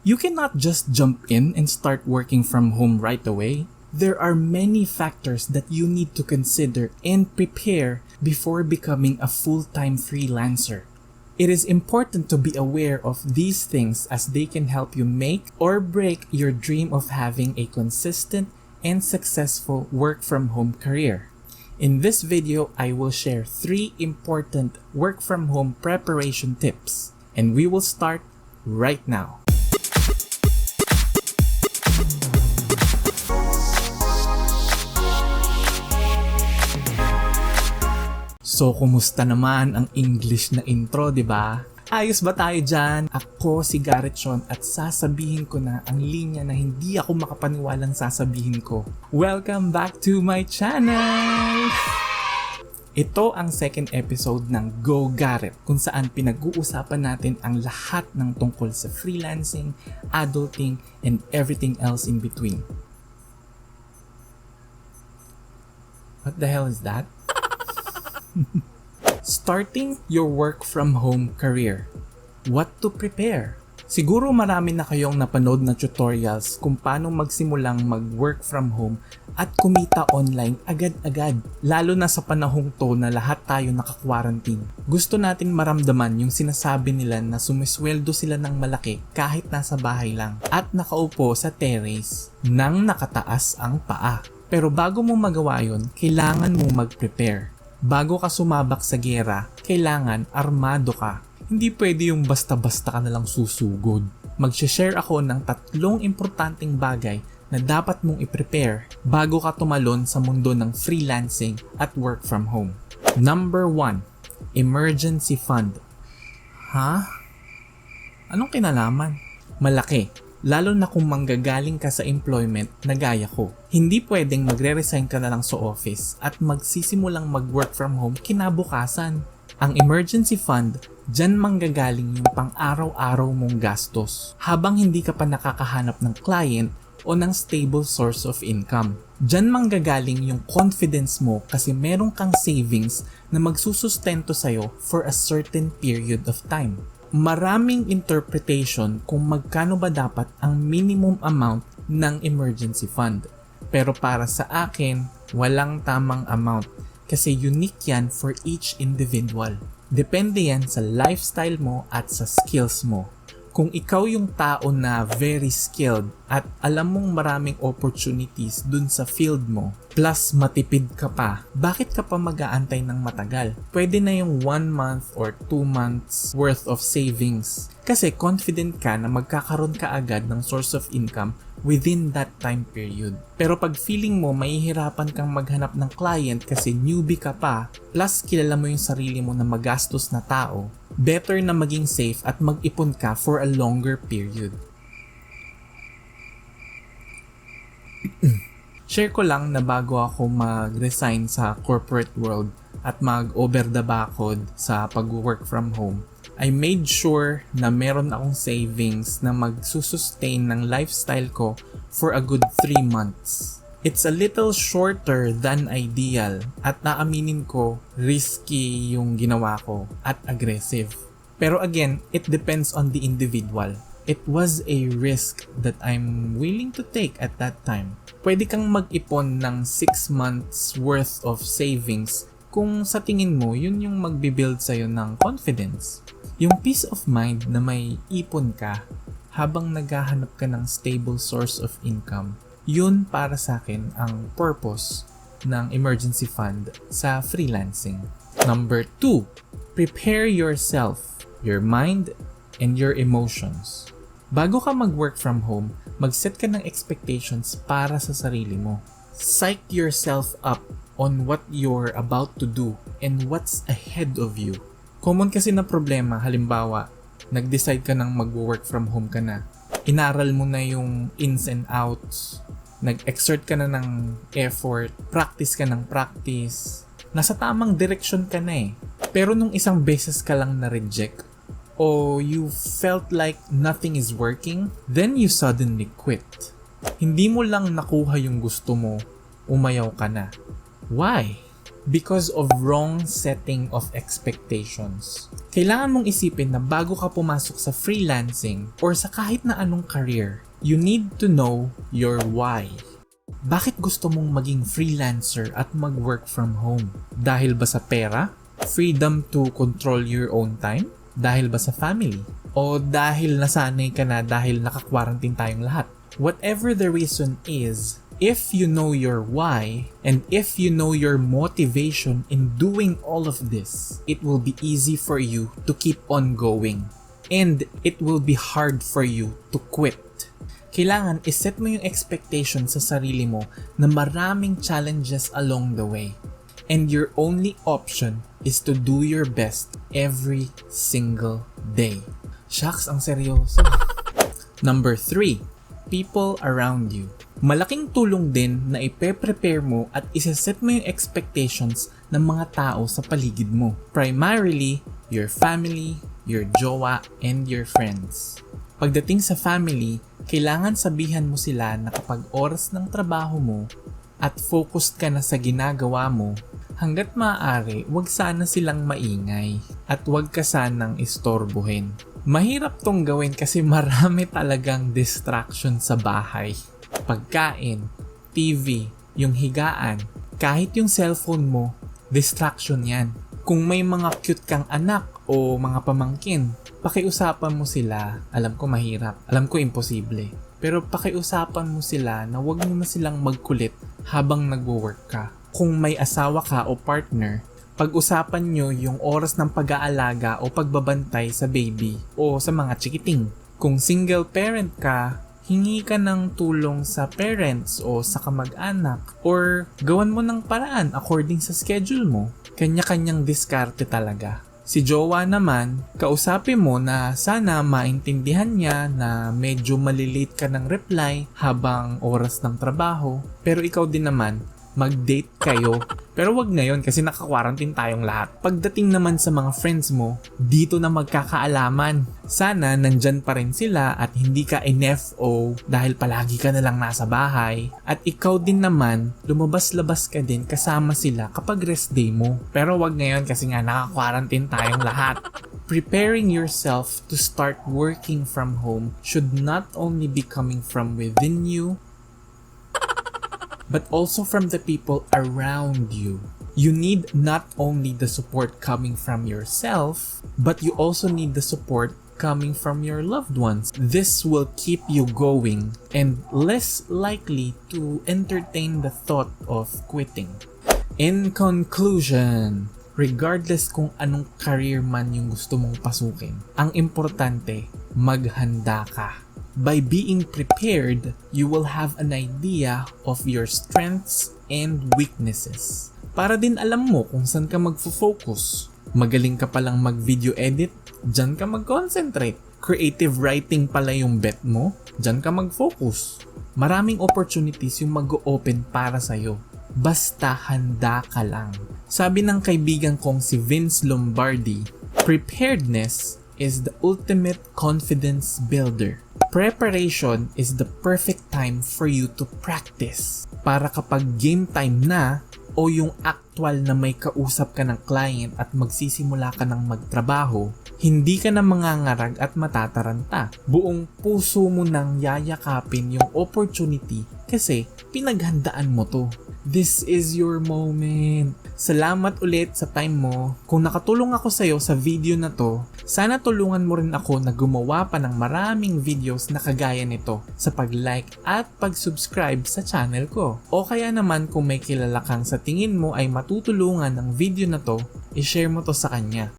You cannot just jump in and start working from home right away. There are many factors that you need to consider and prepare before becoming a full-time freelancer. It is important to be aware of these things as they can help you make or break your dream of having a consistent and successful work-from-home career. In this video, I will share 3 important work-from-home preparation tips, and we will start right now. So, kumusta naman ang English na intro, di ba? Ayos ba tayo dyan? Ako si Garrett Sean at sasabihin ko na ang linya na hindi ako makapaniwalang sasabihin ko. Welcome back to my channel! Ito ang second episode ng Go Garrett kung saan pinag-uusapan natin ang lahat ng tungkol sa freelancing, adulting, and everything else in between. What the hell is that? Starting your work from home career. What to prepare? Siguro marami na kayong napanood na tutorials kung paano magsimulang mag-work from home at kumita online agad-agad. Lalo na sa panahong to na lahat tayo naka-quarantine. Gusto natin maramdaman yung sinasabi nila na sumisweldo sila ng malaki kahit nasa bahay lang at nakaupo sa terrace nang nakataas ang paa. Pero bago mo magawa yun, kailangan mo mag-prepare. Bago ka sumabak sa giyera, kailangan armado ka. Hindi pwede yung basta-basta ka nalang susugod. Mag-share ako ng 3 importanteng bagay na dapat mong i-prepare bago ka tumalon sa mundo ng freelancing at work from home. Number 1. Emergency fund. Ha? Anong kinalaman? Malaki. Lalo na kung manggagaling ka sa employment na gaya ko. Hindi pwedeng magre-resign ka na lang sa office at magsisimulang mag-work from home kinabukasan. Ang emergency fund, dyan manggagaling yung pang-araw-araw mong gastos habang hindi ka pa nakakahanap ng client o ng stable source of income. Dyan manggagaling yung confidence mo kasi meron kang savings na magsusustento sa'yo for a certain period of time. Maraming interpretation kung magkano ba dapat ang minimum amount ng emergency fund. Pero para sa akin, walang tamang amount kasi unique yan for each individual. Depende yan sa lifestyle mo at sa skills mo. Kung ikaw yung tao na very skilled at alam mong maraming opportunities dun sa field mo, plus matipid ka pa, bakit ka pa mag-aantay ng matagal? Pwede na yung 1 month or 2 months worth of savings. Kasi confident ka na magkakaroon ka agad ng source of income within that time period. Pero pag feeling mo mahihirapan kang maghanap ng client kasi newbie ka pa, plus kilala mo yung sarili mo na magastos na tao, better na maging safe at mag-ipon ka for a longer period. Share ko lang na bago ako mag-resign sa corporate world at mag-over the bakod sa pag-work from home, I made sure na meron akong savings na magsusustain ng lifestyle ko for a good 3 months. It's a little shorter than ideal at naaminin ko, risky yung ginawa ko at aggressive. Pero again, it depends on the individual. It was a risk that I'm willing to take at that time. Pwede kang mag-ipon ng 6 months worth of savings kung sa tingin mo yun yung magbibuild sa'yo ng confidence. Yung peace of mind na may ipon ka habang naghahanap ka ng stable source of income, yun para sa akin ang purpose ng emergency fund sa freelancing. Number 2, prepare yourself, your mind, and your emotions. Bago ka mag-work from home, mag-set ka ng expectations para sa sarili mo. Psych yourself up on what you're about to do and what's ahead of you. Common kasi na problema, halimbawa, nag-decide ka ng mag-work from home ka na. Inaral mo na yung ins and outs, nag-exert ka na ng effort, practice ka ng practice. Nasa tamang direksyon ka na eh. Pero nung isang beses ka lang na-reject, o you felt like nothing is working, then you suddenly quit. Hindi mo lang nakuha yung gusto mo, umayaw ka na. Why? because of wrong setting of expectations. Kailangan mong isipin na bago ka pumasok sa freelancing or sa kahit na anong career, you need to know your why. Bakit gusto mong maging freelancer at mag-work from home? Dahil ba sa pera? Freedom to control your own time? Dahil ba sa family? O dahil nasanay ka na dahil naka-quarantine tayong lahat? Whatever the reason is, if you know your why and if you know your motivation in doing all of this, it will be easy for you to keep on going. And it will be hard for you to quit. Kailangan iset mo yung expectation sa sarili mo na maraming challenges along the way. And your only option is to do your best every single day. Shucks, ang seryoso. Number 3, people around you. Malaking tulong din na ipe-prepare mo at isaset mo yung expectations ng mga tao sa paligid mo. Primarily, your family, your jowa, and your friends. Pagdating sa family, kailangan sabihan mo sila na kapag oras ng trabaho mo at focused ka na sa ginagawa mo, hanggat maaari, wag sana silang maingay at wag ka sanang istorbohin. Mahirap tong gawin kasi marami talagang distraction sa bahay. Pagkain, TV, yung higaan, kahit yung cellphone mo, distraction yan. Kung may mga cute kang anak o mga pamangkin, pakiusapan mo sila. Alam ko mahirap, alam ko imposible. Pero pakiusapan mo sila na wag mo na silang magkulit habang nagwo-work ka. Kung may asawa ka o partner, pag-usapan nyo yung oras ng pag-aalaga o pagbabantay sa baby o sa mga chikiting. Kung single parent ka, hingi ka ng tulong sa parents o sa kamag-anak or gawan mo ng paraan according sa schedule mo. Kanya-kanyang diskarte talaga. Si jowa naman, kausapin mo na sana maintindihan niya na medyo malilate ka ng reply habang oras ng trabaho. Pero ikaw din naman, mag-date kayo. Pero wag ngayon kasi naka-quarantine tayong lahat. Pagdating naman sa mga friends mo, dito na magkakaalaman. Sana nandyan pa rin sila at hindi ka NFO dahil palagi ka na lang nasa bahay. At ikaw din naman, lumabas-labas ka din kasama sila kapag rest day mo. Pero wag ngayon kasi nga naka-quarantine tayong lahat. Preparing yourself to start working from home should not only be coming from within you, but also from the people around you. You need not only the support coming from yourself, but you also need the support coming from your loved ones. This will keep you going and less likely to entertain the thought of quitting. In conclusion, regardless kung anong career man yung gusto mong pasukin, ang importante, maghanda ka. By being prepared, you will have an idea of your strengths and weaknesses. Para din alam mo kung saan ka magfo-focus. Magaling ka palang mag-video edit, dyan ka mag-concentrate. Creative writing pala yung bet mo, dyan ka mag-focus. Maraming opportunities yung mag-open para sa'yo. Basta handa ka lang. Sabi ng kaibigan kong si Vince Lombardi, preparedness is the ultimate confidence builder. Preparation is the perfect time for you to practice. Para kapag game time na o yung actual na may kausap ka ng client at magsisimula ka ng magtrabaho, hindi ka na mangangarag at matataranta. Buong puso mo nang yayakapin yung opportunity kasi pinaghandaan mo to. This is your moment. Salamat ulit sa time mo. Kung nakatulong ako sa'yo sa video na to, sana tulungan mo rin ako na gumawa pa ng maraming videos na kagaya nito sa pag-like at pag-subscribe sa channel ko. O kaya naman kung may kilala kang sa tingin mo ay matutulungan ng video na to, i-share mo to sa kanya.